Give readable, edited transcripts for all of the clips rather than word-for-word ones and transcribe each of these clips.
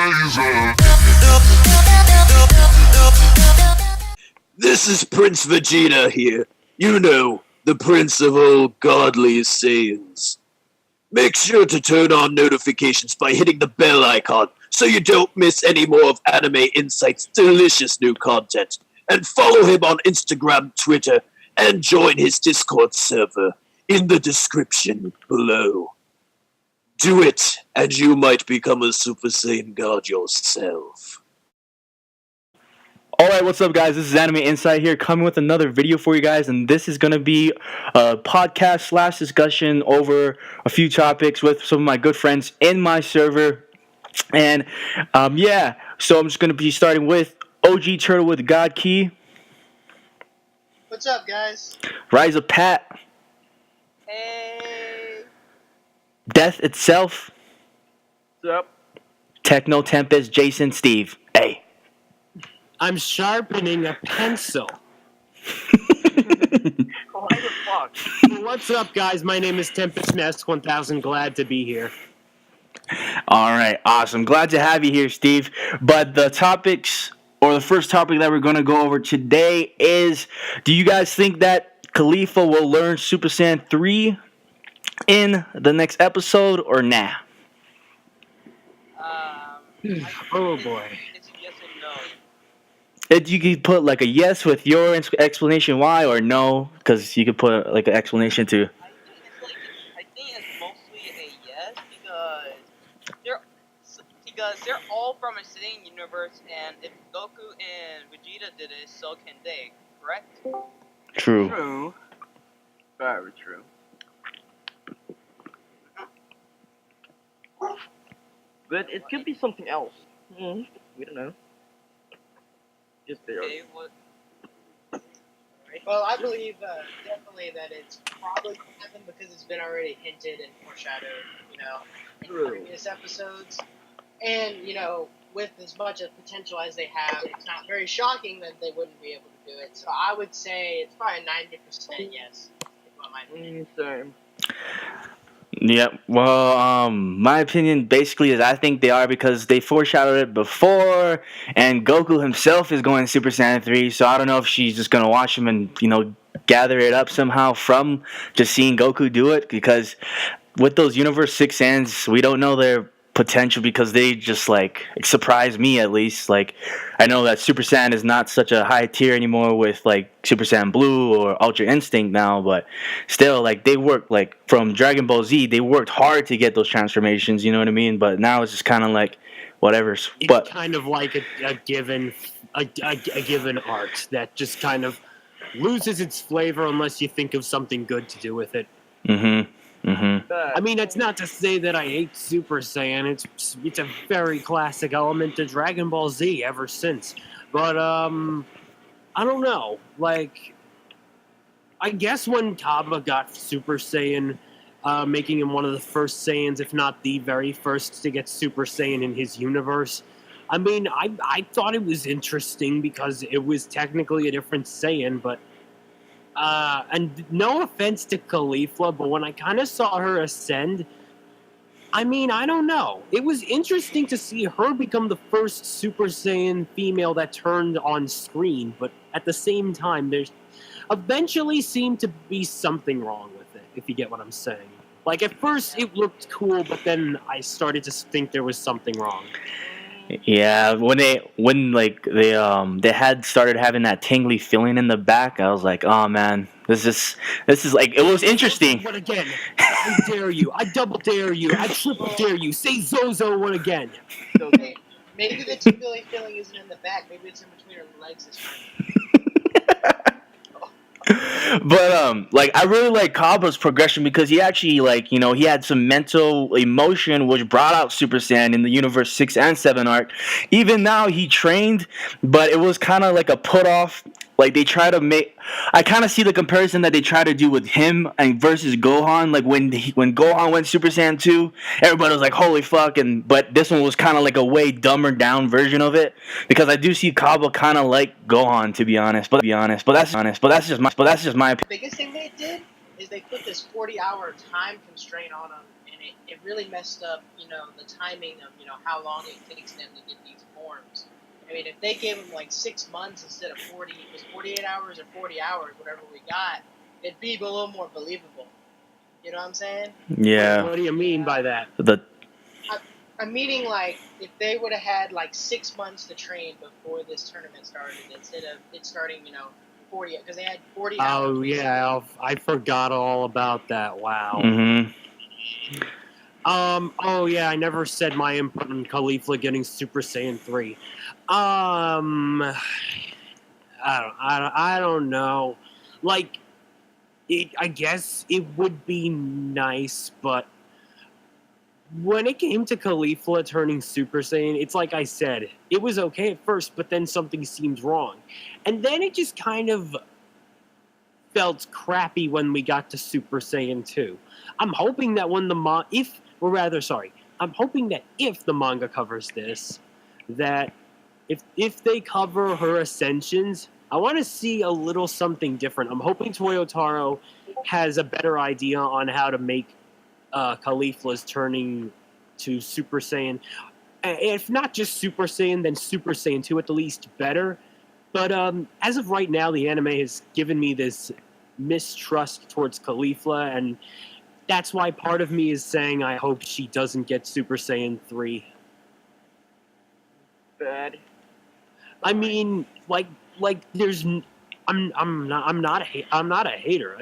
Frieza. This is Prince Vegeta here. You know, the prince of all godly Saiyans. Make sure to turn on notifications by hitting the bell icon so you don't miss any more of Anime Insight's delicious new content. And follow him on Instagram, Twitter, and join his Discord server in the description below. Do it, and you might become a Super Saiyan God yourself. Alright, what's up guys? This is Anime Insight here, coming with another video for you guys, and this is going to be a podcast / discussion over a few topics with some of my good friends in my server. And so I'm just going to be starting with OG Turtle with God Key. What's up, guys? Rise of Pat. Hey. Death Itself. What's up? Techno Tempest, Jason, Steve. Hey. I'm sharpening a pencil. What the fuck? What's up, guys? My name is Tempest Nest 1000. Glad to be here. Alright, awesome. Glad to have you here, Steve. But the first topic that we're going to go over today is, do you guys think that Caulifa will learn Super Saiyan 3 in the next episode or nah? Oh boy. It's a yes and no. You could put like a yes with your explanation why, or no, because you could put like an explanation too. I think it's mostly a yes because they're all from a Saiyan universe, and if Goku and Vegeta did it, so can they. Correct? True. True. Very true. But it could be something else. We don't know. Just there. Okay, what? Well, I believe definitely that it's probably going to happen because it's been already hinted and foreshadowed, in previous episodes. And, with as much of potential as they have, it's not very shocking that they wouldn't be able to do it. So I would say it's probably 90% yes. Is my opinion. Same. Yep. Well, my opinion basically is I think they are because they foreshadowed it before, and Goku himself is going Super Saiyan 3, so I don't know if she's just going to watch him and, gather it up somehow from just seeing Goku do it, because with those Universe 6 Saiyans, we don't know their potential because they just, surprise me at least. I know that Super Saiyan is not such a high tier anymore with, Super Saiyan Blue or Ultra Instinct now, but still, they worked, from Dragon Ball Z, they worked hard to get those transformations, you know what I mean? But now it's just kind of whatever. It's but kind of like a given art that just kind of loses its flavor unless you think of something good to do with it. I mean, it's not to say that I hate Super Saiyan. It's a very classic element to Dragon Ball Z ever since. But, I don't know. I guess when Kaba got Super Saiyan, making him one of the first Saiyans, if not the very first to get Super Saiyan in his universe, I mean, I thought it was interesting because it was technically a different Saiyan, but and no offense to Caulifa, but when I kind of saw her ascend, I mean, I don't know. It was interesting to see her become the first Super Saiyan female that turned on screen, but at the same time, there's eventually seemed to be something wrong with it, if you get what I'm saying. At first, it looked cool, but then I started to think there was something wrong. yeah, when they had started having that tingly feeling in the back, I was like, oh man, this is it was interesting. What again? I dare you. I double dare you. I triple dare you. Say Zozo what again? Okay. Maybe the tingly feeling isn't in the back. Maybe it's in between her legs this time. But I really like Kaba's progression because he actually he had some mental emotion which brought out Super Saiyan in the Universe 6 and 7 arc. Even now he trained, but it was kind of like a put off. They try to make. I kind of see the comparison that they try to do with him and versus Gohan. When Gohan went Super Saiyan 2, everybody was like, "Holy fuck!" But this one was kind of like a way dumber down version of it because I do see Kaba kind of like Gohan, to be honest. But that's just my opinion. The biggest thing they did is they put this 40-hour time constraint on him in it really messed up, the timing of, how long it takes them to get these forms. I mean, if they gave them like 6 months instead of 48 hours or 40 hours, whatever we got, it'd be a little more believable. You know what I'm saying? Yeah. What do you mean by that? I'm meaning like if they would have had like 6 months to train before this tournament started instead of it starting, 40, because they had 40 hours. Oh yeah, I forgot all about that. Wow. Mm-hmm. Oh yeah, I never said my input on Caulifa getting Super Saiyan 3. I don't know. Like, I guess it would be nice, but when it came to Caulifa turning Super Saiyan, it's like I said, it was okay at first, but then something seemed wrong. And then it just kind of felt crappy when we got to Super Saiyan 2. I'm hoping that when I'm hoping that if the manga covers this, that if they cover her ascensions, I want to see a little something different. I'm hoping Toyotaro has a better idea on how to make Caulifa's turning to Super Saiyan. If not just Super Saiyan, then Super Saiyan 2 at the least better. But as of right now, the anime has given me this mistrust towards Caulifa, and that's why part of me is saying I hope she doesn't get Super Saiyan 3. Bad. I mean, like there's I'm not a hater.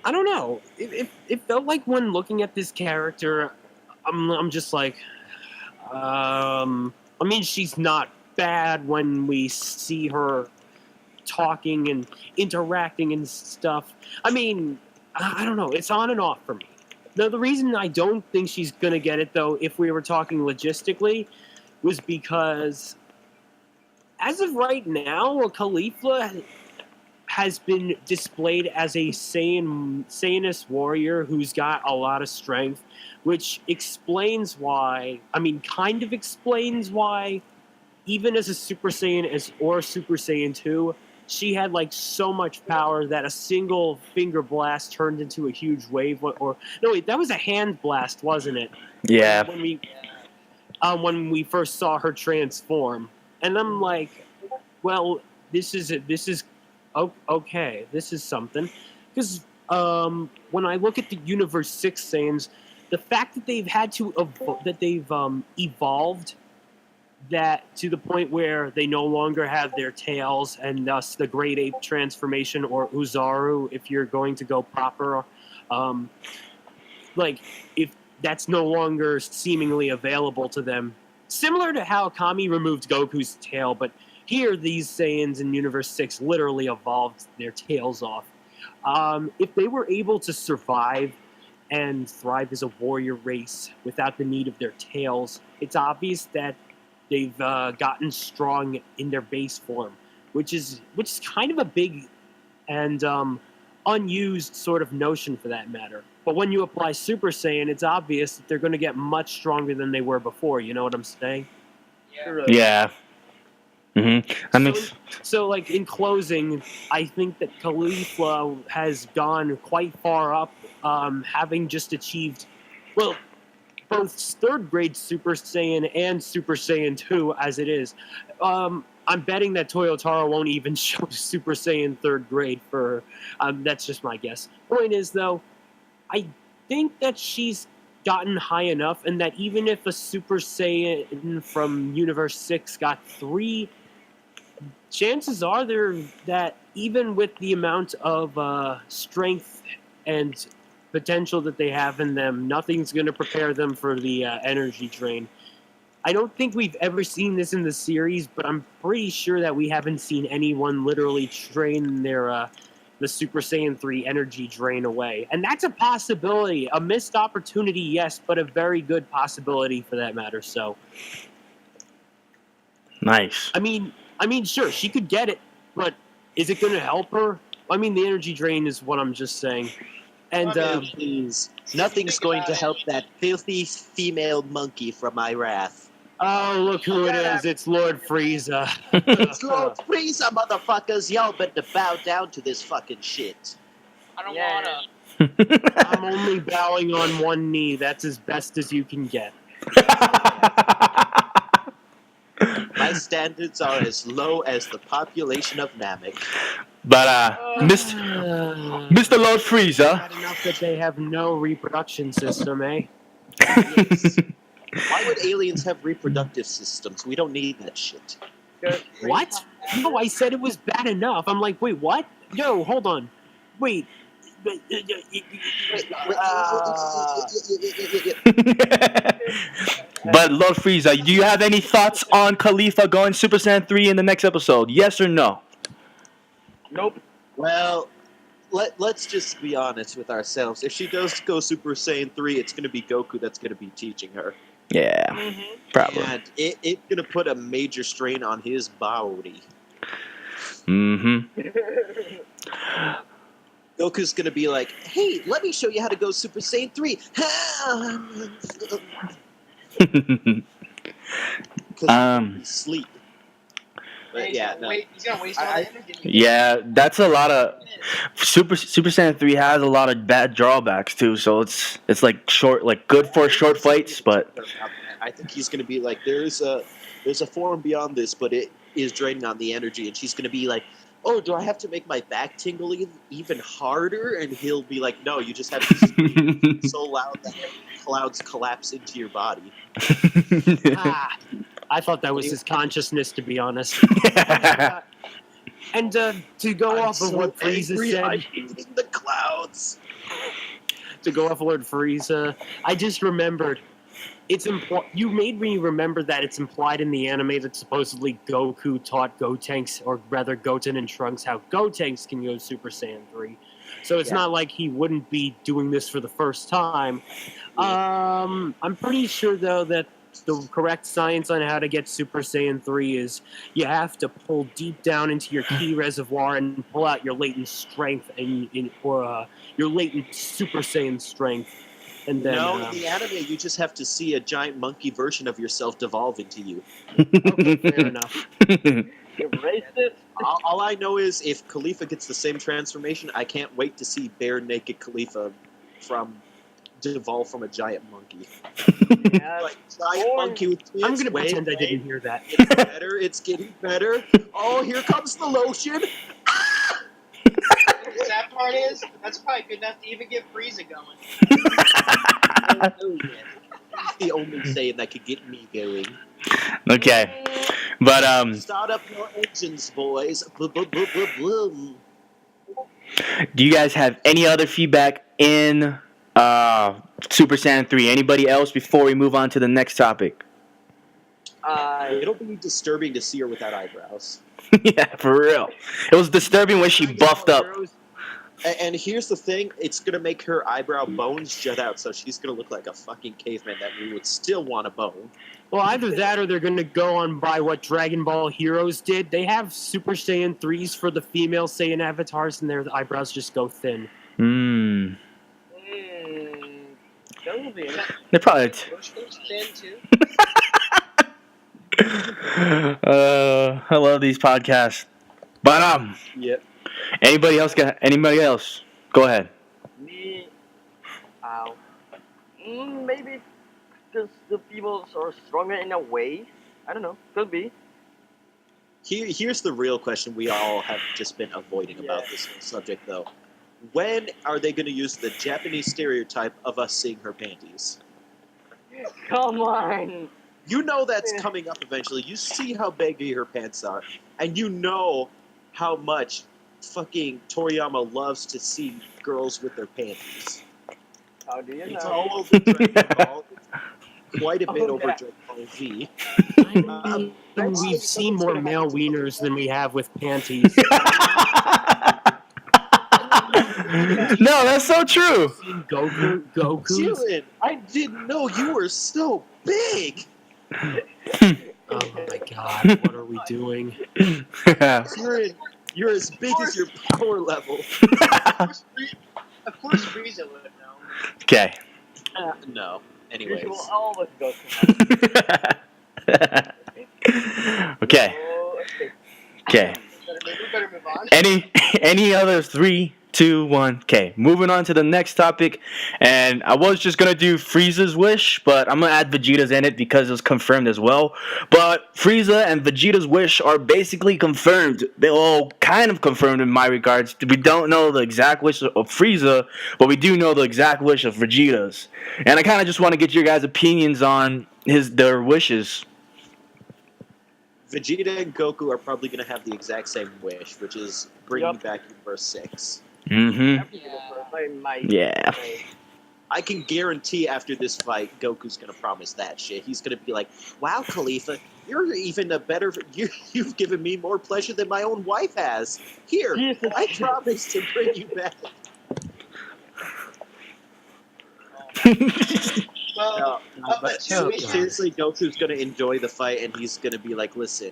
I don't know. It felt like when looking at this character, I'm just like, I mean, she's not bad when we see her talking and interacting and stuff. I mean, I don't know. It's on and off for me. Now, the reason I don't think she's gonna get it, though, if we were talking logistically, was because as of right now, Caulifa has been displayed as a Saiyanist warrior who's got a lot of strength, which explains why, even as a Super Saiyan or Super Saiyan 2, she had like so much power that a single finger blast turned into a huge wave. That was a hand blast, wasn't it? Yeah. When we first saw her transform, and I'm like, well, this is okay. This is something, because when I look at the Universe 6 Saiyans, the fact that they've evolved that to the point where they no longer have their tails, and thus the Great Ape transformation, or Uzaru, if you're going to go proper, if that's no longer seemingly available to them. Similar to how Kami removed Goku's tail, but here these Saiyans in Universe 6 literally evolved their tails off. If they were able to survive and thrive as a warrior race without the need of their tails, it's obvious that they've gotten strong in their base form, which is kind of a big and unused sort of notion for that matter. But when you apply Super Saiyan, it's obvious that they're going to get much stronger than they were before. You know what I'm saying? Yeah. Mm-hmm. So, like, in closing, I think that Caulifa has gone quite far up, having just achieved, well, both third grade Super Saiyan and Super Saiyan 2 as it is. I'm betting that Toyotaro won't even show Super Saiyan third grade for her. That's just my guess. Point is, though, I think that she's gotten high enough, and that even if a Super Saiyan from Universe 6 got 3, chances are there that even with the amount of strength and potential that they have in them, nothing's going to prepare them for the energy drain. I don't think we've ever seen this in the series, but I'm pretty sure that we haven't seen anyone literally drain their the Super Saiyan 3 energy drain away. And that's a possibility. A missed opportunity, yes, but a very good possibility for that matter. So, nice. I mean, sure, she could get it, but is it going to help her? I mean, the energy drain is what I'm just saying. And please, nothing's going to help that filthy female monkey from my wrath. Oh, look who it is. It's Lord Frieza. It's Lord Frieza, motherfuckers. Y'all better bow down to this fucking shit. I don't Yeah. wanna. I'm only bowing on one knee. That's as best as you can get. My standards are as low as the population of Namek. But Mr. Lord Frieza. Bad enough that they have no reproduction system, eh? Yes. Why would aliens have reproductive systems? We don't need that shit. What? No, I said it was bad enough. I'm like, wait, what? No, hold on. Wait. But Lord Frieza, do you have any thoughts on Caulifa going Super Saiyan 3 in the next episode? Yes or no? Nope. Well, let's just be honest with ourselves. If she does go Super Saiyan 3, it's going to be Goku that's going to be teaching her. Yeah, probably. And it's going to put a major strain on his body. Mm-hmm. Goku's going to be like, hey, let me show you how to go Super Saiyan 3. Sleep. But yeah, no. He's gonna waste all the energy. Yeah, that's a lot of Super Saiyan 3 has a lot of bad drawbacks too. So it's like short, like good for short fights, but I think he's going to be like, there's a form beyond this, but it is draining on the energy, and she's going to be like, oh, do I have to make my back tingle even harder? And he'll be like, no, you just have to scream so loud that clouds collapse into your body. I thought that was his consciousness, to be honest. And to go off of what Frieza said, I'm eating the clouds. to go off of what Frieza, I just remembered. You made me remember that it's implied in the anime that supposedly Goku taught Gotenks, or rather Goten and Trunks, how Gotenks can go Super Saiyan 3. So it's not like he wouldn't be doing this for the first time. I'm pretty sure, though, that the correct science on how to get Super Saiyan 3 is you have to pull deep down into your ki reservoir and pull out your latent strength or your latent Super Saiyan strength. And then, no, in the anime, you just have to see a giant monkey version of yourself devolve into you. Okay, fair enough. Erase it. All I know is if Caulifa gets the same transformation, I can't wait to see bare naked Caulifa devolve from a giant monkey. Like giant monkey with tits. I'm gonna pretend I didn't hear that. It's better. It's getting better. Oh, here comes the lotion. The sad part is, that's probably good enough to even get Frieza going. He's the only Saiyan that could get me going. Okay, but Start up your engines, boys. do you guys have any other feedback in Super Saiyan 3? Anybody else before we move on to the next topic? It'll be disturbing to see her without eyebrows. Yeah, for real. It was disturbing when she buffed up. And here's the thing, it's going to make her eyebrow bones jut out, so she's going to look like a fucking caveman that we would still want to bone. Well, either that or they're going to go on by what Dragon Ball Heroes did. They have Super Saiyan 3s for the female Saiyan avatars, and their eyebrows just go thin. Hmm. That would be They're probably. Thin too. I love these podcasts. But Yep. anybody else? Go ahead. me. Maybe because the females are stronger in a way. I don't know. Could be. Here's the real question we all have just been avoiding about this subject, though. When are they going to use the Japanese stereotype of us seeing her panties? Come on. You know that's coming up eventually. You see how baggy her pants are, and you know how much fucking Toriyama loves to see girls with their panties. How do you It's know? all over Dragon Ball. It's quite a bit over Dragon Ball Z. We've seen more male wieners than we have with panties. No, that's so true. Goku's. Jillian, I didn't know you were so big. Oh my god, what are we doing? You're as big as your power level. Of course, Frieza would have known. Okay. No. You Anyways. will always go to Okay. Oh, okay. Okay. We better move on. Any other three 2, 1. Okay, moving on to the next topic. And I was just going to do Frieza's wish, but I'm going to add Vegeta's in it because it was confirmed as well. But Frieza and Vegeta's wish are basically confirmed. They all kind of confirmed in my regards. We don't know the exact wish of Frieza, but we do know the exact wish of Vegeta's. And I kind of just want to get your guys' opinions on their wishes. Vegeta and Goku are probably going to have the exact same wish, which is bringing back Universe 6. Mm-hmm. Yeah. I can guarantee after this fight, Goku's going to promise that shit. He's going to be like, wow, Caulifa, you're even a better... You've given me more pleasure than my own wife has. Here, I promise to bring you back. Well, Seriously, Goku's going to enjoy the fight, and he's going to be like, listen,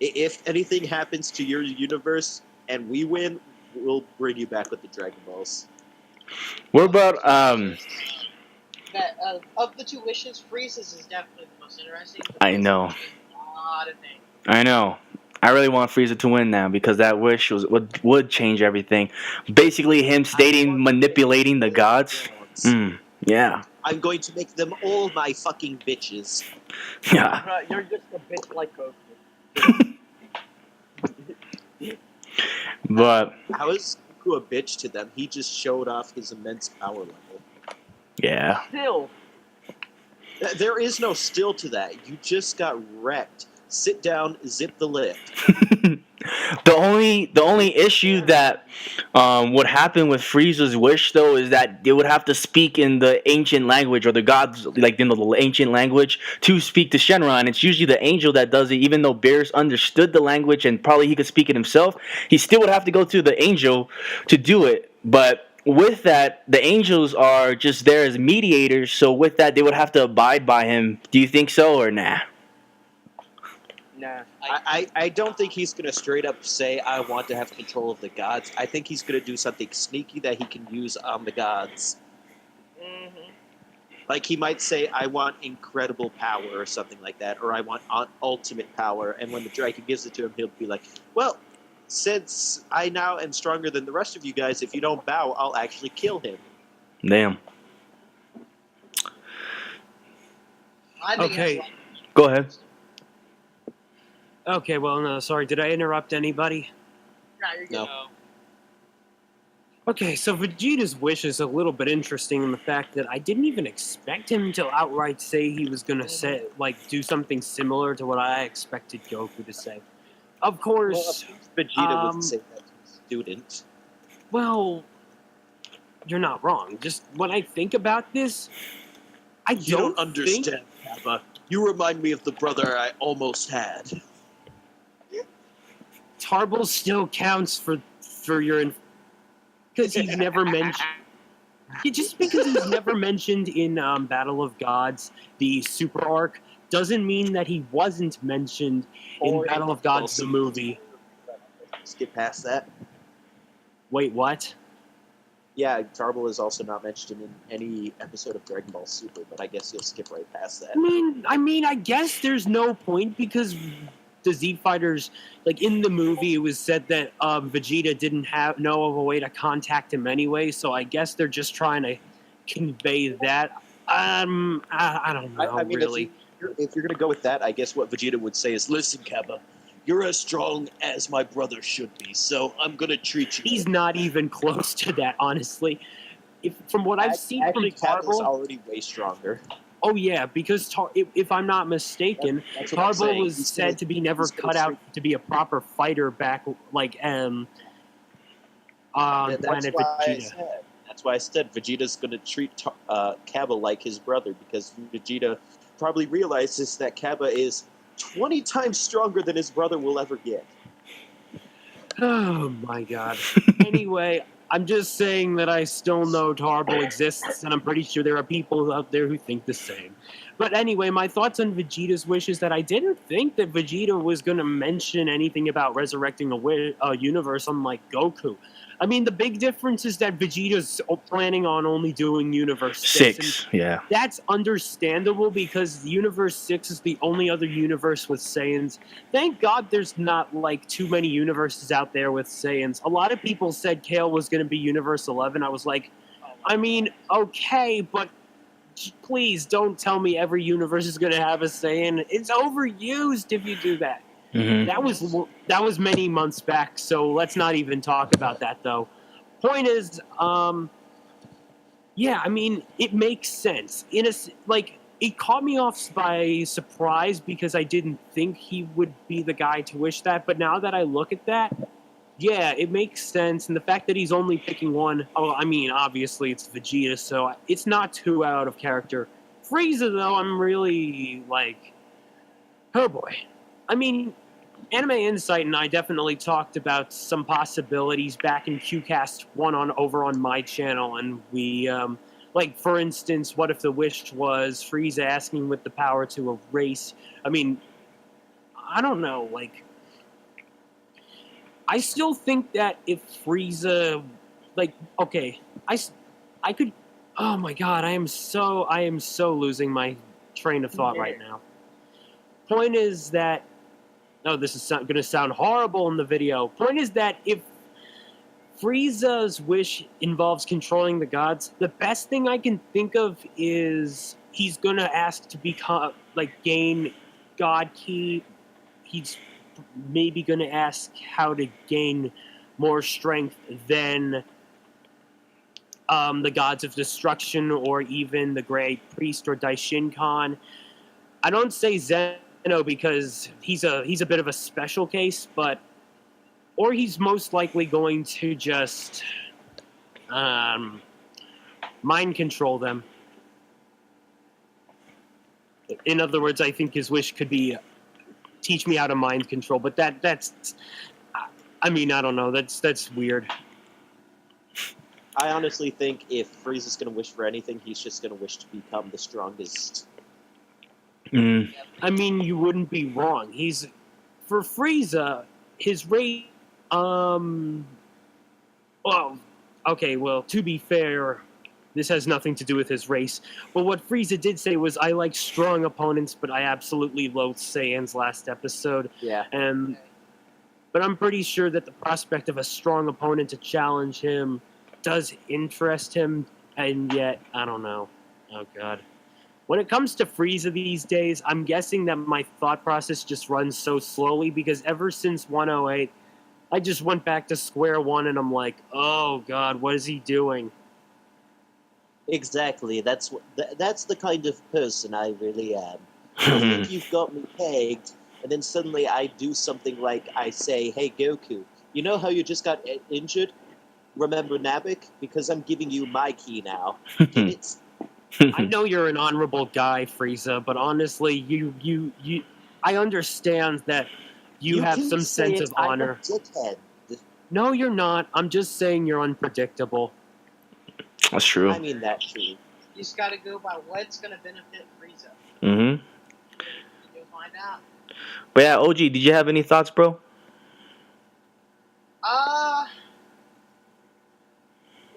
if anything happens to your universe and we win, we'll bring you back with the Dragon Balls. What about that of the two wishes, Frieza's is definitely the most interesting. I know. A lot of things. I know. I really want Frieza to win now because that wish would change everything. Basically, him manipulating the gods. Yeah. I'm going to make them all my fucking bitches. Yeah. You're just a bitch like Goku. But How is Goku a bitch to them? He just showed off his immense power level. yeah. Still, There is no still to that. You just got wrecked. Sit down, zip the lip. The only issue that would happen with Frieza's wish though is that they would have to speak in the ancient language or the gods like in the ancient language to speak to Shenron. And it's usually the angel that does it, even though Beerus understood the language and probably he could speak it himself. He still would have to go through the angel to do it. But with that, the angels are just there as mediators. So with that, they would have to abide by him. Do you think so or nah? nah. I don't think he's going to straight up say, I want to have control of the gods. I think he's going to do something sneaky that he can use on the gods. Mm-hmm. Like, he might say, I want incredible power or something like that, or I want ultimate power, and when the dragon gives it to him, he'll be like, well, since I now am stronger than the rest of you guys, if you don't bow, I'll actually kill him. Damn. I think Okay. that's Go ahead. Okay, well, no, sorry. Did I interrupt anybody? you're good. No. Okay, so Vegeta's wish is a little bit interesting in the fact that I didn't even expect him to outright say he was going to say, like, do something similar to what I expected Goku to say. Of course, Vegeta would say that to a student. well, you're not wrong. Just when I think about this, I You don't think- understand, Kappa. You remind me of the brother I almost had. Tarble still counts for your because he's never mentioned. Yeah, just because he's never mentioned in Battle of Gods, the Super Arc, doesn't mean that he wasn't mentioned in Or Battle of Gods, the movie. Skip past that. Wait, what? Yeah, Tarble is also not mentioned in any episode of Dragon Ball Super, but I guess you'll skip right past that. I mean, I guess there's no point because the Z Fighters, like in the movie, it was said that Vegeta didn't know of a way to contact him anyway. So I guess they're just trying to convey that. I don't know, I mean, really. if you're going to go with that, I guess what Vegeta would say is, listen, Kappa, you're as strong as my brother should be, so I'm going to treat you. He's not even close to that, honestly. From what I've seen Actually, from Kappa's Tarble, already way stronger. oh yeah, because if I'm not mistaken, That's what I'm Tarble saying. was He's said gonna- to be never he's gonna cut out treat- to be a proper fighter back, like on That's planet Vegeta. That's why I said Vegeta's going to treat Kappa like his brother, because Vegeta probably realizes that Kappa is 20 times stronger than his brother will ever get. Oh my god. Anyway, I'm just saying that I still know Tarble exists, and I'm pretty sure there are people out there who think the same. But anyway, my thoughts on Vegeta's wish is that I didn't think that Vegeta was going to mention anything about resurrecting a universe unlike Goku. I mean, the big difference is that Vegeta's planning on only doing Universe 6. Six, yeah. That's understandable because Universe 6 is the only other universe with Saiyans. Thank God there's not, like, too many universes out there with Saiyans. A lot of people said Kale was going to be Universe 11. I was like, I mean, okay, but please don't tell me every universe is going to have a Saiyan. It's overused if you do that. Mm-hmm. That was many months back, so let's not even talk about that, though. Point is, yeah, I mean, it makes sense. It caught me off by surprise because I didn't think he would be the guy to wish that. But now that I look at that, yeah, it makes sense. And the fact that he's only picking one, I mean, obviously it's Vegeta, so it's not too out of character. Frieza, though, I'm really like, oh boy. I mean, Anime Insight and I definitely talked about some possibilities back in QCast 1 over on my channel, and we, like, for instance, what if the wish was Frieza asking with the power to erase? I mean, I don't know, like, I still think that if Frieza, like, okay, I could, oh my god, I am so losing my train of thought right now. Point is that, oh, this is going to sound horrible in the video. Point is that if Frieza's wish involves controlling the gods, the best thing I can think of is he's going to ask to become, like, gain God Ki. He's maybe going to ask how to gain more strength than the gods of destruction or even the Great Priest or Daishinkan. I don't say Zeno because he's a bit of a special case, but or he's most likely going to just mind control them. In other words, I think his wish could be teach me how to mind control, but that's I mean, I don't know. That's weird. I honestly think if Frieza's going to wish for anything, he's just going to wish to become the strongest. Mm. I mean, you wouldn't be wrong. For Frieza, his rate, well, okay, well, to be fair, this has nothing to do with his race. But what Frieza did say was, I like strong opponents, but I absolutely loathe Saiyans last episode. Yeah. But I'm pretty sure that the prospect of a strong opponent to challenge him does interest him, and yet, I don't know. Oh, God. When it comes to Frieza these days, I'm guessing that my thought process just runs so slowly because ever since 108, I just went back to square one and I'm like, oh God, what is he doing? Exactly. That's the kind of person I really am. I think you've got me pegged, and then suddenly I do something like I say, hey Goku, you know how you just got injured? Remember Namek? Because I'm giving you my key now. Get it? I know you're an honorable guy, Frieza, but honestly, I understand that you have can some say sense it, of honor. I'm a dickhead. No, you're not. I'm just saying you're unpredictable. That's true. I mean that too. You just gotta go by what's gonna benefit Frieza. Mm-hmm. You'll find out. But yeah, OG, did you have any thoughts, bro?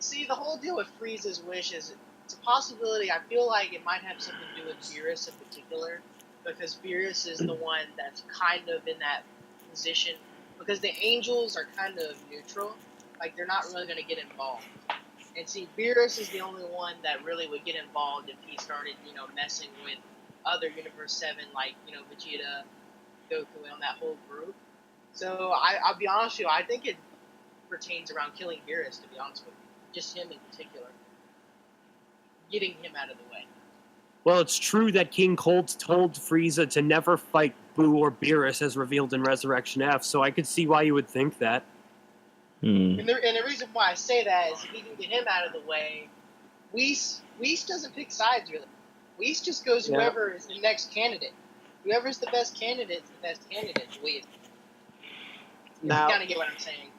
See, the whole deal with Frieza's wish is it's a possibility. I feel like it might have something to do with Beerus in particular, because Beerus is the one that's kind of in that position. Because the angels are kind of neutral, like they're not really going to get involved. And see, Beerus is the only one that really would get involved if he started, messing with other Universe 7, like, Vegeta, Goku, and that whole group. So I'll be honest with you, I think it pertains around killing Beerus, to be honest with you. Just him in particular. Getting him out of the way. Well, it's true that King Cold told Frieza to never fight Boo or Beerus as revealed in Resurrection F, so I could see why you would think that. Hmm. And the reason why I say that is if he can get him out of the way, Whis doesn't pick sides, really. Whis just goes whoever is the next candidate. Whoever's the best candidate is the best candidate. Now, you kind of get what I'm saying.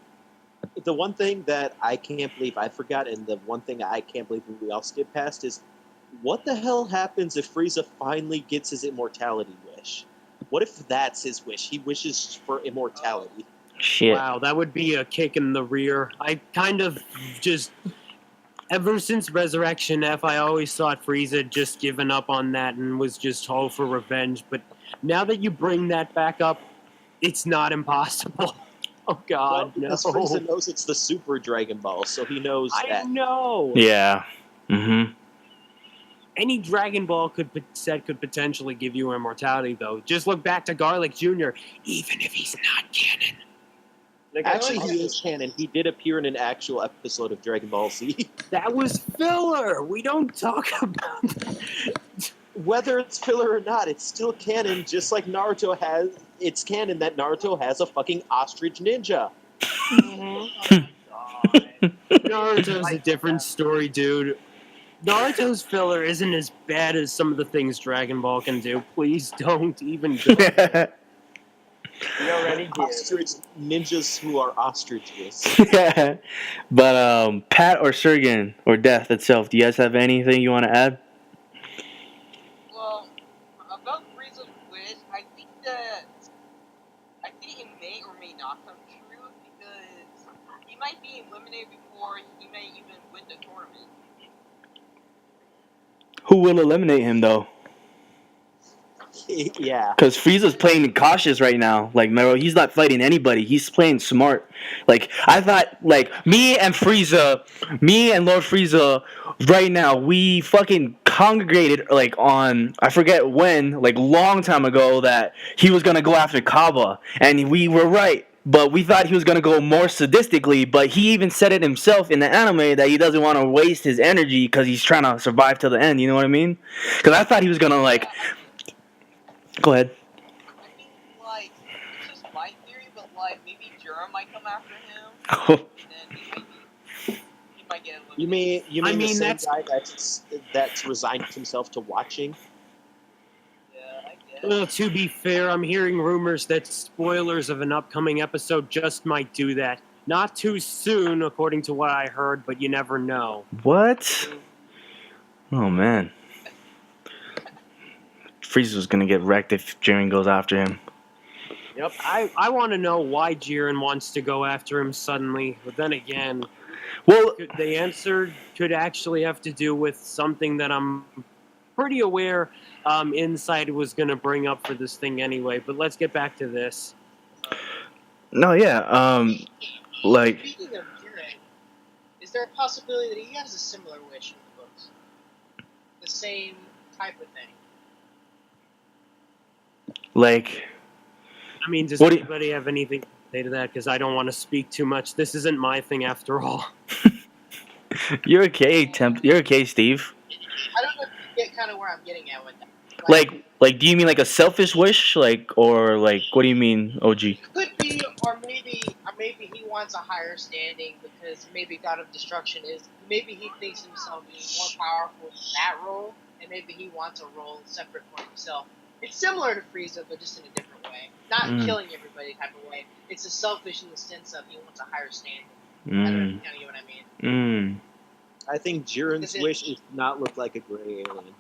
The one thing that I can't believe I forgot, and the one thing I can't believe we all skipped past is what the hell happens if Frieza finally gets his immortality wish? What if that's his wish? He wishes for immortality. Shit. Wow, that would be a kick in the rear. I kind of just, ever since Resurrection F, I always thought Frieza had just given up on that and was just all for revenge. But now that you bring that back up, it's not impossible. Oh God, because no! Frieza knows it's the Super Dragon Ball, so he knows I that. know. Yeah. Mm-hmm. Any Dragon Ball set could potentially give you immortality, though. Just look back to Garlic Jr. Even if he's not canon. Like, I Actually, like he how- is canon. He did appear in an actual episode of Dragon Ball Z. That was filler. We don't talk about that. Whether it's filler or not, it's still canon, just like Naruto has. It's canon that Naruto has a fucking ostrich ninja. Naruto's a different story, dude. Naruto's filler isn't as bad as some of the things Dragon Ball can do. Please don't even go. We already did. Ostrich ninjas who are ostriches. But Pat or Sergen or Death itself, do you guys have anything you want to add? Well, about Frieza's wish, I think it may or may not come true because he might be eliminated before he may even win the tournament. Who will eliminate him though? Yeah. Because Frieza's playing cautious right now. Like, Mero, he's not fighting anybody. He's playing smart. Like, I thought, like, me and Lord Frieza, right now, we fucking congregated, like, on, I forget when, like, long time ago, that he was gonna go after Kaba. And we were right. But we thought he was gonna go more sadistically. But he even said it himself in the anime that he doesn't want to waste his energy because he's trying to survive till the end. You know what I mean? Because I thought he was gonna, like... Go ahead. I mean, like, it's just my theory, but, like, maybe Jiren might come after him, and then he might get eliminated. You mean the same that's- guy that's resigned himself to watching? Yeah, I guess. Well, to be fair, I'm hearing rumors that spoilers of an upcoming episode just might do that. Not too soon, according to what I heard, but you never know. What? Oh, man. Frieza's gonna get wrecked if Jiren goes after him. Yep. I want to know why Jiren wants to go after him suddenly, but then again, Well, the answer could actually have to do with something that I'm pretty aware Inside was going to bring up for this thing anyway, but let's get back to this. no, yeah. Like, Speaking of Jiren, is there a possibility that he has a similar wish in the books? The same type of thing. like, I mean, does What do you- anybody have anything to say to that? Because I don't want to speak too much. This isn't my thing after all. you're okay, You're okay, Steve. I don't know if you get kind of where I'm getting at with that. Like, do you mean like a selfish wish, like, or like, what do you mean, OG? Could be, or maybe he wants a higher standing because maybe God of Destruction is. Maybe he thinks himself being more powerful in that role, and maybe he wants a role separate for himself. It's similar to Frieza, but just in a different way. Not killing everybody type of way. It's a selfish in the sense of he wants a higher standing. I don't know if you kind of get what I mean. I think Jiren's Is it- wish is to not look like a gray alien.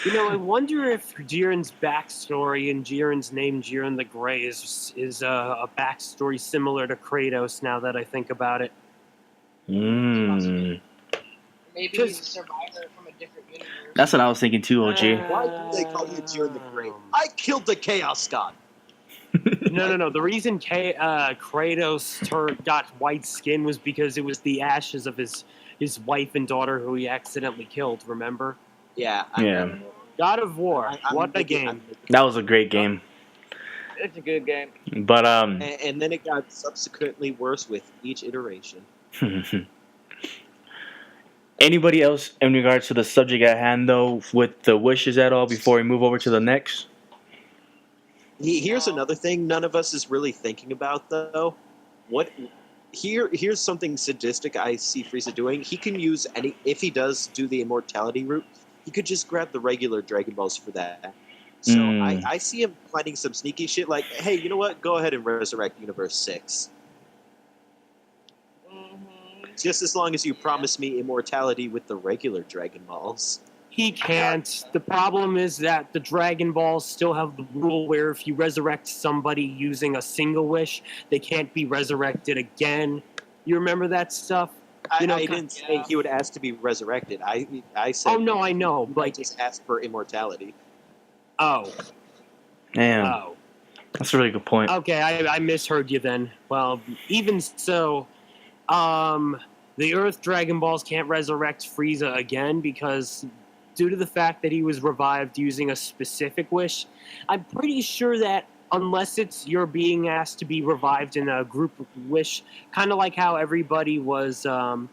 You know, I wonder if Jiren's backstory and Jiren's name, Jiren the Grey, is a backstory similar to Kratos. Now that I think about it, Maybe Because- he's a survivor from a different universe. That's what I was thinking too, OG. Why do they call you Jiren the Great? I killed the Chaos God. No. The reason Kratos got white skin was because it was the ashes of his wife and daughter who he accidentally killed. Remember? Yeah. Yeah. God of War. I'm What a making- game! I'm making- That was a great game. It's a good game. But And then it got subsequently worse with each iteration. anybody else in regards to the subject at hand, though, with the wishes at all before we move over to the next? Here's another thing none of us is really thinking about, though. Here's something sadistic I see Frieza doing. He can use any, if he does do the immortality route, he could just grab the regular Dragon Balls for that. So I see him planning some sneaky shit like, hey, you know what? Go ahead and resurrect Universe 6. Just as long as you promise me immortality with the regular Dragon Balls. He can't. The problem is that the Dragon Balls still have the rule where if you resurrect somebody using a single wish, they can't be resurrected again. You remember that stuff? I know, didn't say he would ask to be resurrected. I said. Oh no, I know. He But might just ask for immortality. oh, Damn, oh. that's a really good point. Okay, I misheard you then. Well, even so, the Earth Dragon Balls can't resurrect Frieza again because due to the fact that he was revived using a specific wish, I'm pretty sure that unless you're being asked to be revived in a group wish, kind of like how everybody was, kind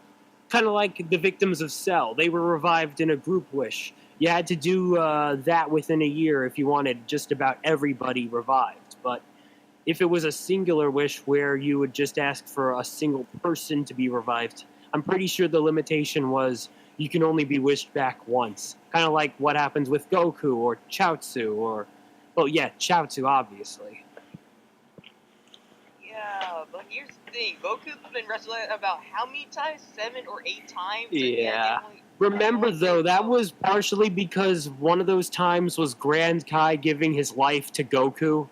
of like the victims of Cell, they were revived in a group wish. You had to do that within a year if you wanted just about everybody revived. But if it was a singular wish where you would just ask for a single person to be revived, I'm pretty sure the limitation was you can only be wished back once. Kind of like what happens with Goku or Chaozu or... Well, yeah, Chaozu, obviously. Yeah, but here's the thing. Goku's been resurrected about how many times? 7 or 8 times? Yeah. Remember, though, that was partially because one of those times was Grand Kai giving his life to Goku.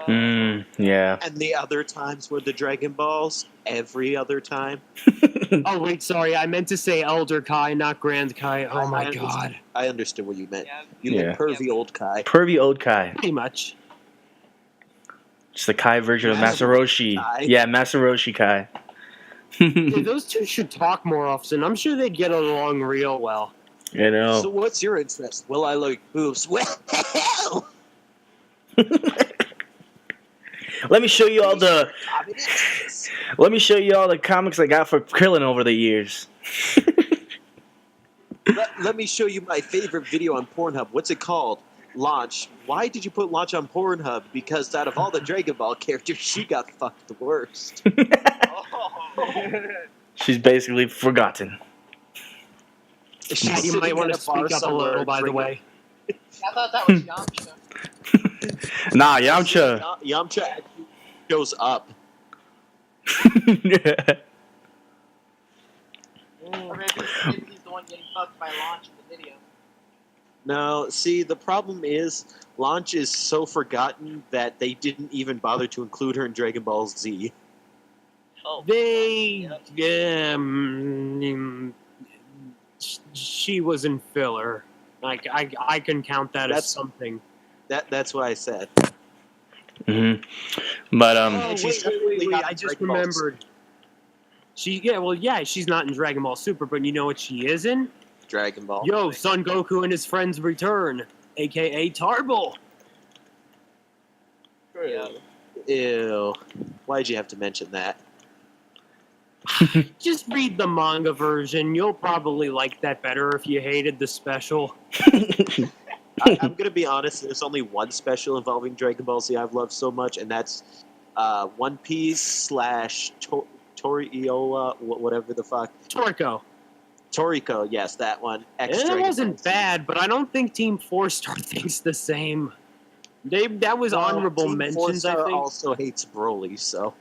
Yeah. And the other times were the Dragon Balls. Every other time. Oh, wait, sorry. I meant to say Elder Kai, not Grand Kai. Oh, my God. I understood what you meant. Yeah. You Yeah. meant pervy old Kai. Pervy old Kai. Pretty much. It's the Kai version of Master Masaroshi. Kai. Yeah, Masaroshi Kai. Dude, those two should talk more often. I'm sure they'd get along real well. You know. So what's your interest? Well, I like boobs. Well, Let me show you all the. Let me show you all the comics I got for Krillin over the years. let me show you my favorite video on Pornhub. What's it called? Launch. Why did you put Launch on Pornhub? Because out of all the Dragon Ball characters, she got fucked the worst. She's basically forgotten. She's You might sitting want at to a bar speak up a somewhere little, by the drinking- way. I thought that was Yamcha. Nah, Yamcha. Yamcha actually shows up. Or maybe he's the one getting fucked by Launch in the video. No, see, the problem is Launch is so forgotten that they didn't even bother to include her in Dragon Ball Z. Oh. They, she was in filler. Like I can count that as That's- something. That's what I said. But Oh, And she's wait! definitely not I in just Dragon Ball remembered. She's not in Dragon Ball Super, but you know what she is in? Dragon Ball. Yo, Son Goku and his friends return, aka Tarble. Yeah. Ew. Why'd you have to mention that? Just read the manga version. You'll probably like that better if you hated the special. I'm gonna be honest. There's only one special involving Dragon Ball Z I've loved so much, and that's One Piece / Toriola, whatever the fuck. Toriko. Toriko, yes, that one. It Dragon wasn't Ball Z. bad, but I don't think Team 4-Star thinks the same. That was honorable Team mentions, I Forza think. also hates Broly, so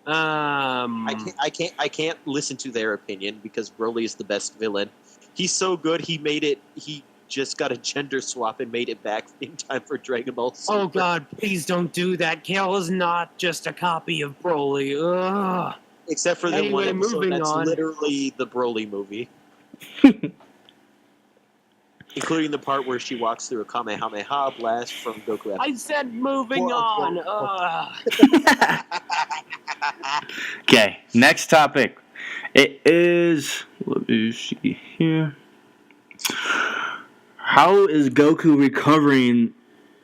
Um, I can't listen to their opinion because Broly is the best villain. He's so good. He just got a gender swap and made it back in time for Dragon Ball Super. Oh God, please don't do that. Kale is not just a copy of Broly. Ugh. Except for the Anyway, one episode moving that's on. literally the Broly movie. Including the part where she walks through a Kamehameha blast from Goku. I said moving Whoa, on. whoa, Ugh. Okay, next topic. It is. Let me see here. How is Goku recovering?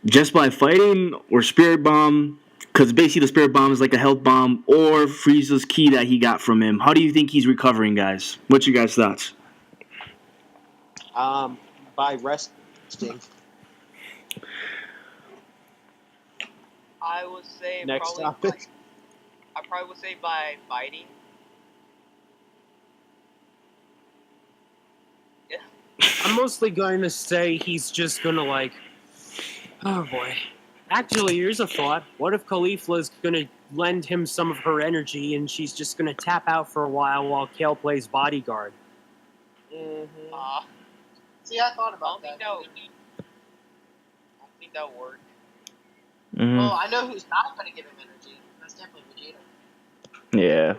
Just by fighting or Spirit Bomb? Because basically the Spirit Bomb is like a health bomb, or Frieza's key that he got from him. How do you think he's recovering, guys? What's your guys' thoughts? By resting. I would say Next probably. topic. I probably would say by fighting. I'm mostly going to say he's just gonna like. Oh boy. Actually, here's a thought. What if Caulifa's gonna lend him some of her energy and she's just gonna tap out for a while Kale plays bodyguard? Mm-hmm. See, I thought I about don't think that. that would. I don't think that would work. Mhm. Well, I know who's not going to give him energy. That's definitely Vegeta. Yeah.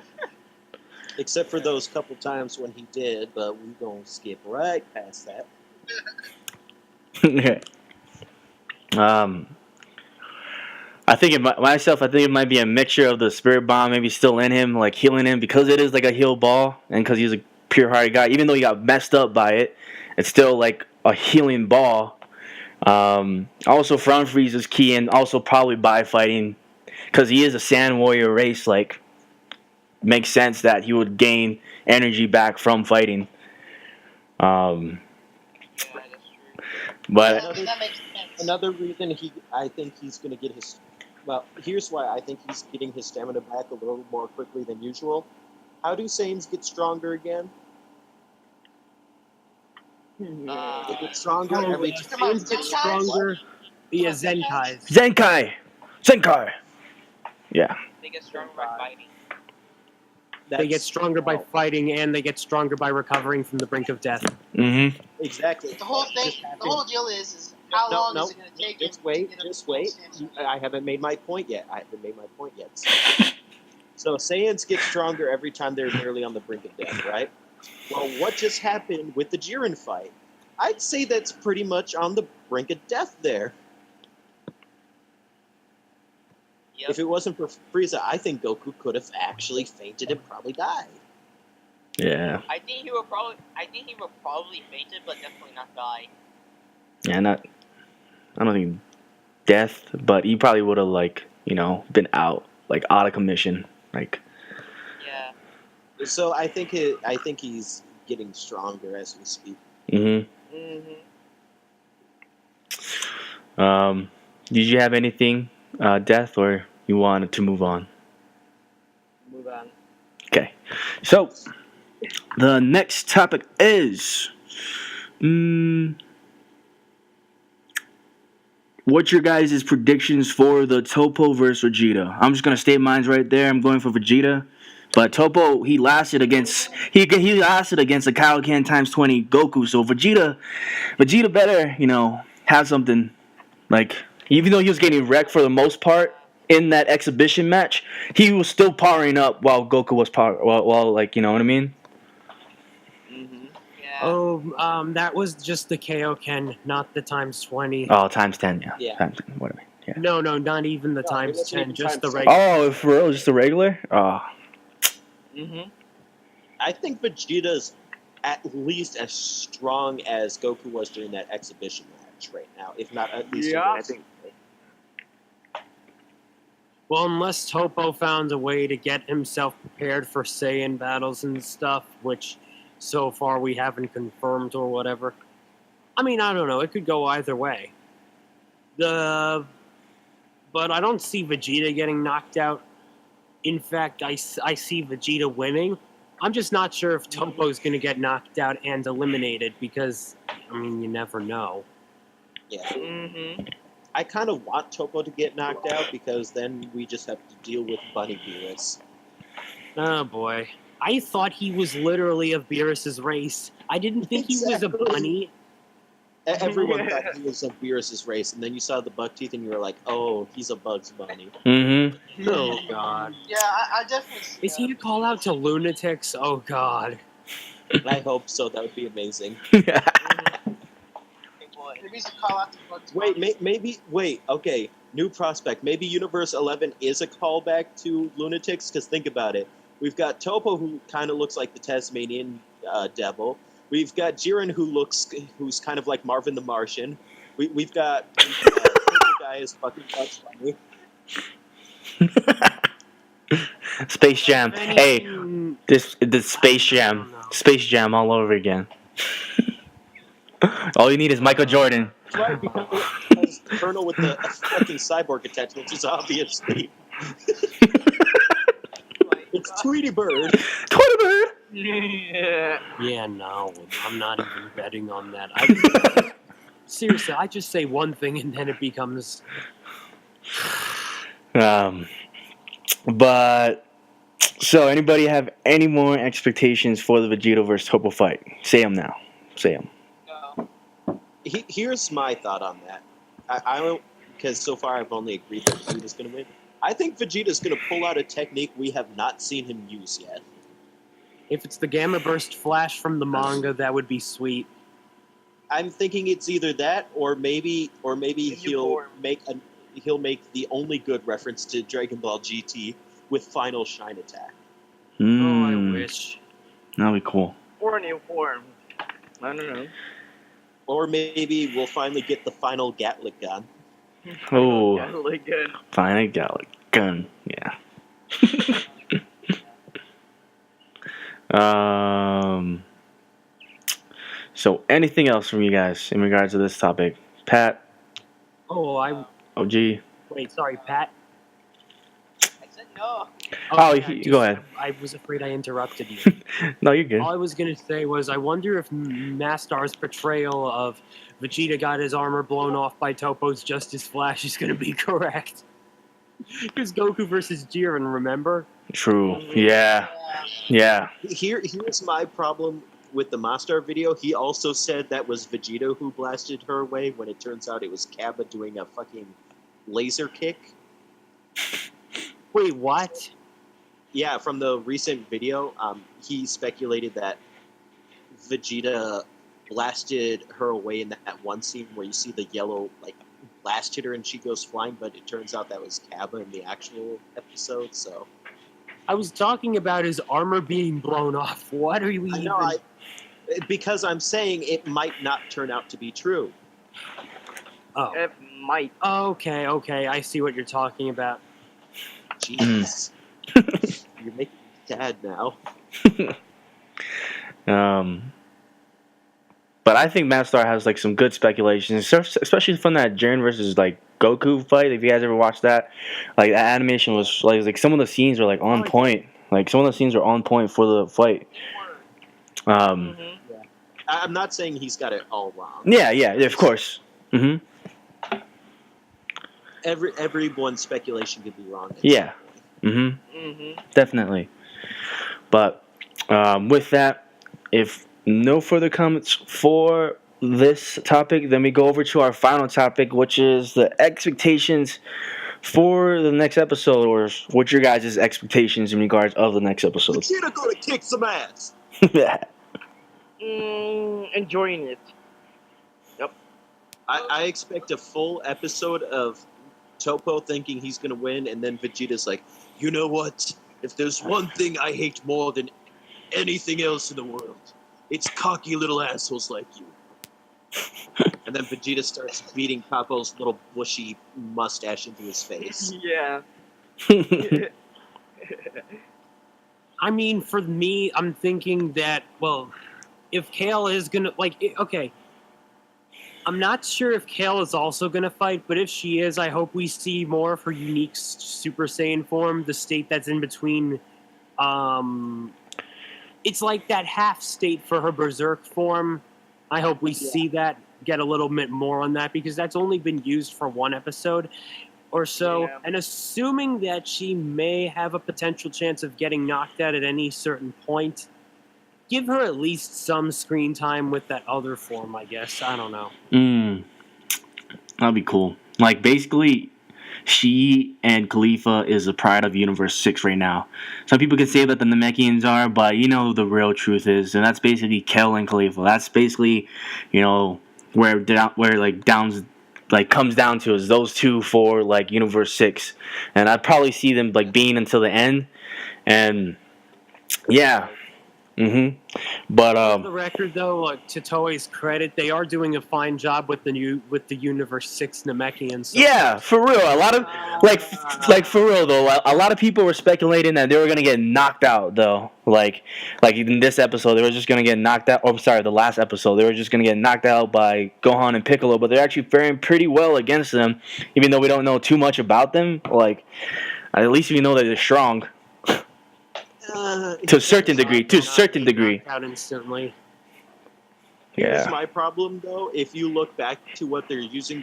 Except for those couple times when he did, but we gonna skip right past that. I think it might be a mixture of the spirit bomb maybe still in him, like healing him, because it is like a heal ball, and because he's a pure-hearted guy. Even though he got messed up by it, it's still like a healing ball. Also, Front Frieza's key, and also probably by fighting, because he is a Sand Warrior race. Like, makes sense that he would gain energy back from fighting. Yeah, that's true. But Yeah, that makes sense. Another reason I think he's gonna get his. Well, here's why I think he's getting his stamina back a little more quickly than usual. How do Saiyans get stronger again? They get stronger Oh, every yeah, time. Saiyans get stronger via Zenkais. Zenkai. Yeah. They get stronger by fighting. They get stronger by fighting, and they get stronger by recovering from the brink of death. Mm-hmm. Exactly. The whole thing, Just the happened. whole deal is how long no, is it going to take just him wait, to get up just to full wait. stamina? I haven't made my point yet. So Saiyans get stronger every time they're nearly on the brink of death, right? Well, what just happened with the Jiren fight? I'd say that's pretty much on the brink of death there. Yep. If it wasn't for Frieza, I think Goku could have actually fainted and probably died. Yeah. I think he would probably faint it, but definitely not die. Yeah, I don't think death, but he probably would have been out of commission. Yeah. So I think he's getting stronger as we speak. Mm-hmm. Did you have anything, Death, or you wanted to move on? Move on. Okay. So the next topic is what's your guys' predictions for the Toppo versus Vegeta? I'm just gonna state mine right there. I'm going for Vegeta. But Toppo, he lasted against a Kaioken times 20 Goku. So Vegeta better, have something. Even though he was getting wrecked for the most part in that exhibition match, he was still powering up while Goku was you know what I mean? Mm-hmm. Yeah. Oh, that was just the Kaioken, not the times 20. Oh, times 10, yeah. Yeah. Times 10, whatever. Yeah. No, not even the No, it times wasn't 10, even just the times regular. Oh, for real? Just the regular? Oh. Mm-hmm. I think Vegeta's at least as strong as Goku was during that exhibition match right now, if not at least. Yeah. I think. Well, unless Toppo found a way to get himself prepared for Saiyan battles and stuff, which so far we haven't confirmed or whatever. I mean, I don't know. It could go either way. But I don't see Vegeta getting knocked out. In fact, I see Vegeta winning. I'm just not sure if Toppo's going to get knocked out and eliminated because, I mean, you never know. Yeah. Mm-hmm. I kind of want Toppo to get knocked out because then we just have to deal with Bunny Beerus. Oh boy. I thought he was literally of Beerus's race. I didn't think he was a Exactly. bunny. Everyone thought he was of Beerus's race, and then you saw the buck teeth, and you were like, "Oh, he's a Bugs Bunny." Mm-hmm. Oh god. Yeah, I definitely see Is he a call out to lunatics? Oh god. I hope so. That would be amazing. Maybe he's a call out to Bugs Wait, Bunny. maybe. Wait, okay. New prospect. Maybe Universe 11 is a callback to Lunatics. Because think about it. We've got Toppo, who kind of looks like the Tasmanian devil. We've got Jiren, who's kind of like Marvin the Martian. We've got Purple guy is fucking Bugs Bunny. Space Jam. Hey, this Space Jam. No. Space Jam all over again. All you need is Michael Jordan. That's right, because Colonel with the fucking cyborg attachment is obviously it's Tweety Bird. Tweety Bird. Yeah. Yeah, no. I'm not even betting on that. Seriously, I just say one thing and then it becomes But so, anybody have any more expectations for the Vegeta versus Toppo fight? Say them now. Say them. No. Here's my thought on that. I don't, because so far I've only agreed that Vegeta's going to win. I think Vegeta's going to pull out a technique we have not seen him use yet. If it's the Gamma Burst Flash from the manga, that would be sweet. I'm thinking it's either that or maybe he'll make the only good reference to Dragon Ball GT with Final Shine Attack. Oh, I wish. That'd be cool. Or a new form. I don't know. Or maybe we'll finally get the final Gatling gun. Oh, Yeah, really good. Final Gatling gun. Yeah. So, anything else from you guys in regards to this topic? Pat? Oh, OG? wait, sorry, Pat. I said no. Oh, yeah, go ahead. I was afraid I interrupted you. No, you're good. All I was going to say was, I wonder if Mastar's portrayal of Vegeta got his armor blown off by Toppo's Justice Flash is going to be correct. Because Goku versus Jiren, remember? True. Yeah. Yeah. Here's my problem with the Mastar video. He also said that was Vegeta who blasted her away when it turns out it was Kappa doing a fucking laser kick. Wait, what? Yeah, from the recent video, he speculated that Vegeta blasted her away in that one scene where you see the yellow blast hit her and she goes flying, but it turns out that was Kappa in the actual episode. So I was talking about his armor being blown off. What are we even... because I'm saying it might not turn out to be true. Oh. It might. Okay, I see what you're talking about. Jesus. You're making me sad now. But I think Mastar has some good speculations, especially from that Jiren versus Goku fight. If you guys ever watched that, that animation was like some of the scenes were on point. Some of the scenes were on point for the fight. I'm not saying he's got it all wrong. Yeah, of course. Everyone's speculation could be wrong. Yeah. Definitely. But with that, if no further comments for this topic, then we go over to our final topic, which is the expectations for the next episode, or what's your guys' expectations in regards of the next episode? Vegeta gonna kick some ass. Enjoying it. Yep. I expect a full episode of Toppo thinking he's gonna win, and then Vegeta's like, you know what? If there's one thing I hate more than anything else in the world, it's cocky little assholes like you. And then Vegeta starts beating Papo's little bushy mustache into his face. Yeah. I mean, for me, I'm thinking that, if Kale is gonna, okay. I'm not sure if Kale is also gonna fight, but if she is, I hope we see more of her unique Super Saiyan form, the state that's in between, it's like that half state for her Berserk form. I hope we see that, get a little bit more on that, because that's only been used for one episode or so. Yeah. And assuming that she may have a potential chance of getting knocked out at any certain point, give her at least some screen time with that other form, I guess. I don't know. That'd be cool. Basically, she and Caulifa is the pride of Universe 6 right now. Some people can say that the Namekians are, but the real truth is, and that's basically Kel and Caulifa. That's basically, where Downs comes down to is those two for Universe 6. And I'd probably see them being until the end. And yeah. But for the record, though, to Toei's credit, they are doing a fine job with the Universe 6 Namekians. So yeah, for real. A lot of for real though. A lot of people were speculating that they were gonna get knocked out though. Like in this episode, they were just gonna get knocked out. Oh, sorry, the last episode, they were just gonna get knocked out by Gohan and Piccolo. But they're actually faring pretty well against them, even though we don't know too much about them. At least we know that they're strong. To a certain degree. Out instantly. Here's my problem, though. If you look back to what they're using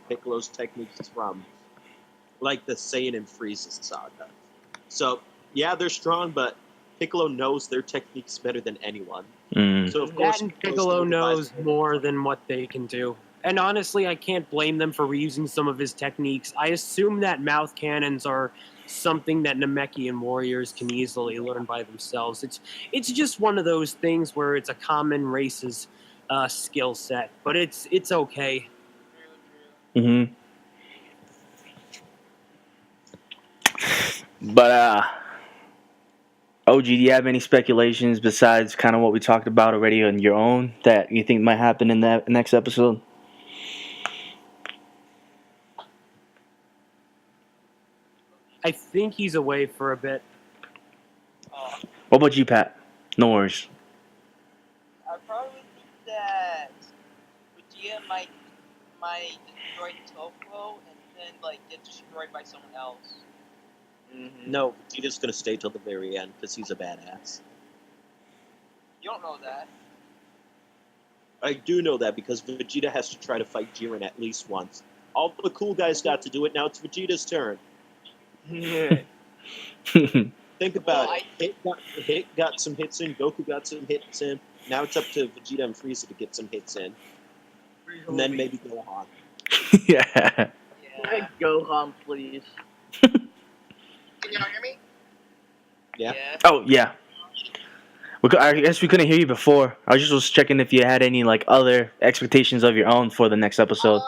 Piccolo's techniques from like the Saiyan and Frieza saga. So yeah, they're strong, but Piccolo knows their techniques better than anyone. Mm. So of That course, and Piccolo's Piccolo gonna devise knows more than what they can do. And honestly, I can't blame them for reusing some of his techniques. I assume that mouth cannons are something that Namekian warriors can easily learn by themselves. It's just one of those things where it's a common race's skill set, but it's okay. True. Hmm. But OG, do you have any speculations besides kind of what we talked about already on your own that you think might happen in that next episode? I think he's away for a bit. What about you, Pat? No worries. I probably think that Vegeta might destroy Toppo and then like get destroyed by someone else. Mm-hmm. No, Vegeta's gonna stay till the very end because he's a badass. You don't know that. I do know that because Vegeta has to try to fight Jiren at least once. All the cool guys got to do it. Now it's Vegeta's turn. Think about it. Hit got some hits in. Goku got some hits in. Now it's up to Vegeta and Frieza to get some hits in, and then maybe Gohan. Yeah. Yeah. Gohan, please. Can y'all hear me? Yeah. Oh, yeah. I guess we couldn't hear you before. I was checking if you had any like other expectations of your own for the next episode.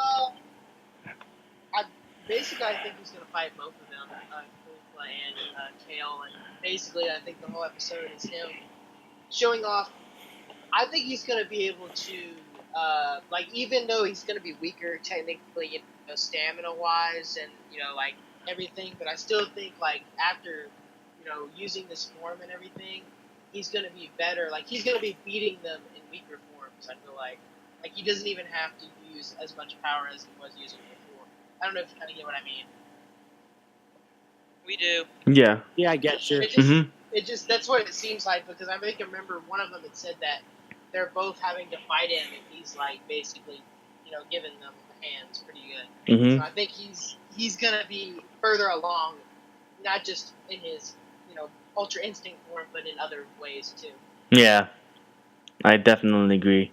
I think he's gonna fight both of them, Caulifa and Kale, and basically I think the whole episode is him showing off. I think he's gonna be able to, like, even though he's gonna be weaker technically, stamina wise, and like everything, but I still think like after, using this form and everything, he's gonna be better. Like he's gonna be beating them in weaker forms. I feel like he doesn't even have to use as much power as he was using before. I don't know if you kind of get what I mean. We do. Yeah. Yeah, I get you. It just that's what it seems like, because I think I remember one of them had said that they're both having to fight him, and he's like basically, giving them the hands pretty good. Mm-hmm. So I think he's gonna be further along, not just in his Ultra Instinct form, but in other ways too. Yeah, I definitely agree.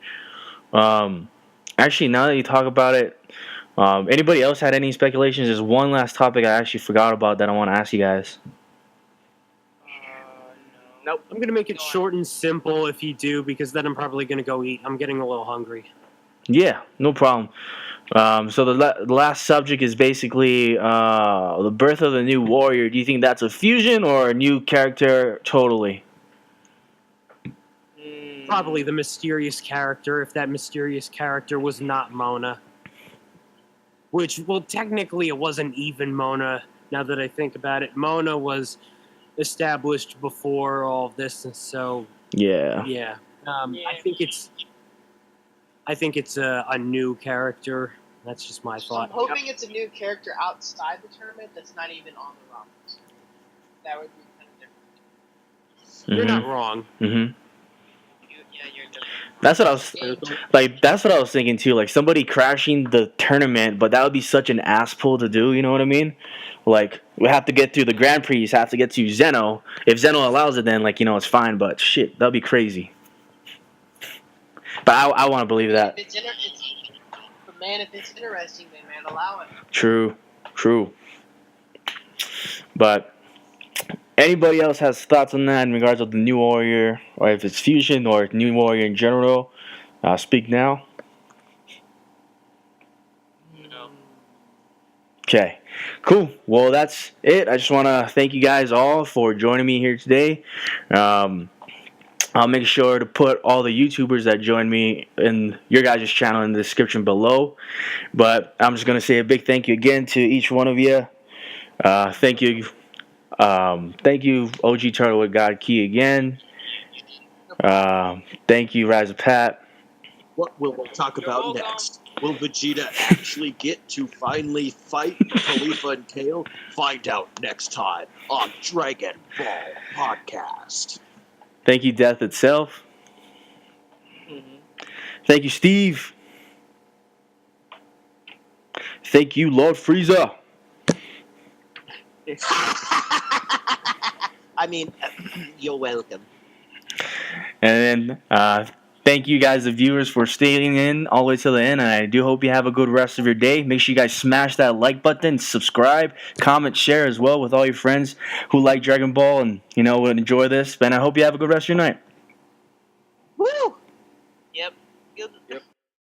Actually, now that you talk about it, anybody else had any speculations? There's one last topic I actually forgot about that I want to ask you guys. No. Nope. I'm gonna make it short and simple if you do, because then I'm probably gonna go eat. I'm getting a little hungry. Yeah, no problem. So the last subject is basically the birth of the new warrior. Do you think that's a fusion or a new character totally? Probably the mysterious character, if that mysterious character was not Mona. Which, well, technically it wasn't even Mona, now that I think about it. Mona was established before all of this, and so, Yeah. yeah. I think it's a new character. That's just my So I'm thought. hoping it's a new character outside the tournament that's not even on the rosters. That would be kind of different. You're not wrong. Mm-hmm. You're different. That's what I was like. That's what I was thinking too. Like somebody crashing the tournament, but that would be such an ass pull to do. You know what I mean? Like we have to get through the Grand Prix. Have to get to Zeno. If Zeno allows it, then it's fine. But shit, that'd be crazy. But I want to believe that. If it's interesting, then man, allow it. True. But anybody else has thoughts on that in regards of the new warrior, or if it's fusion or new warrior in general? Speak now. No. Okay, cool. Well, that's it. I just want to thank you guys all for joining me here today. I'll make sure to put all the YouTubers that joined me in your guys' channel in the description below. But I'm just going to say a big thank you again to each one of you. Thank you, OG Turtle with God Key again. Thank you, Rise of Pat. What will we talk about welcome. next? Will Vegeta actually get to finally fight Caulifa and Kale? Find out next time on Dragon Ball Podcast. Thank you, Death itself. Thank you, Steve. Thank you, Lord Frieza. I mean, you're welcome. And then, thank you guys, the viewers, for staying in all the way to the end. And I do hope you have a good rest of your day. Make sure you guys smash that like button, subscribe, comment, share as well with all your friends who like Dragon Ball and, would enjoy this. And I hope you have a good rest of your night.